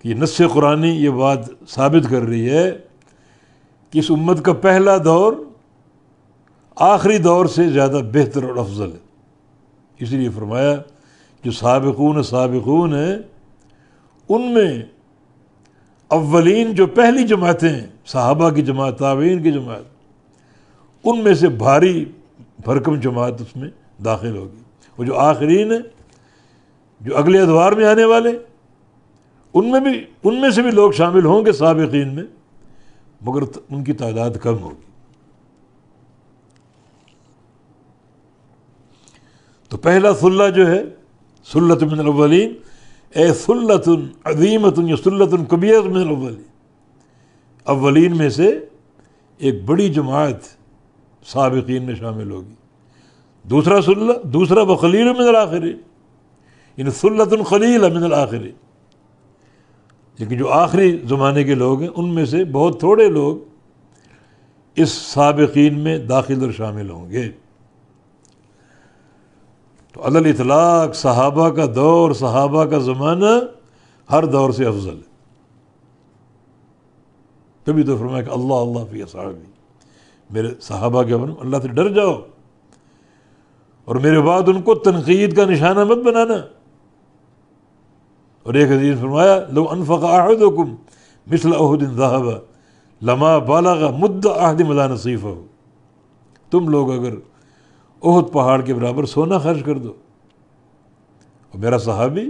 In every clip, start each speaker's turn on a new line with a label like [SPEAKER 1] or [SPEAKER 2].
[SPEAKER 1] کہ نص قرآنی یہ بات ثابت کر رہی ہے کہ اس امت کا پہلا دور آخری دور سے زیادہ بہتر اور افضل ہے. اس لیے فرمایا جو سابقون ہیں ان میں اولین جو پہلی جماعتیں ہیں، صحابہ کی جماعت، تابعین کی جماعت، ان میں سے بھاری بھرکم جماعت اس میں داخل ہوگی. وہ جو آخرین ہیں، جو اگلے ادوار میں آنے والے، ان میں سے بھی لوگ شامل ہوں گے سابقین میں، مگر ان کی تعداد کم ہوگی. تو پہلا ثلہ جو ہے ثلۃ من الاولین، اے ثلۃ عظیمۃ یا ثلۃ کبیرۃ من الاولین، اولین میں سے ایک بڑی جماعت سابقین میں شامل ہوگی. دوسرا وقلیل من الآخرین، یعنی ثلۃ قلیلہ من الآخرین. لیکن جو آخری زمانے کے لوگ ہیں ان میں سے بہت تھوڑے لوگ اس سابقین میں داخل اور شامل ہوں گے. تو علی الاطلاق صحابہ کا دور، صحابہ کا زمانہ ہر دور سے افضل ہے. تبھی تو فرمایا کہ اللہ فی اصحابی، میرے صحابہ کے بارے میں اللہ سے ڈر جاؤ اور میرے بعد ان کو تنقید کا نشانہ مت بنانا. اور ایک حدیث فرمایا لو انفق احدکم مثل احد ذهب لما بالغ مد احد ولا نصیفہ. تم لوگ اگر احد پہاڑ کے برابر سونا خرچ کر دو اور میرا صحابی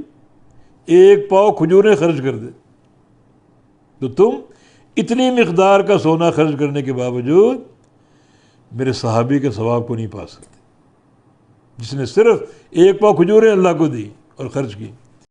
[SPEAKER 1] ایک پاؤ کھجوریں خرچ کر دے، تو تم اتنی مقدار کا سونا خرچ کرنے کے باوجود میرے صحابی کے ثواب کو نہیں پا سکتے، جس نے صرف ایک پاؤ کھجوریں اللہ کو دی اور خرچ کی.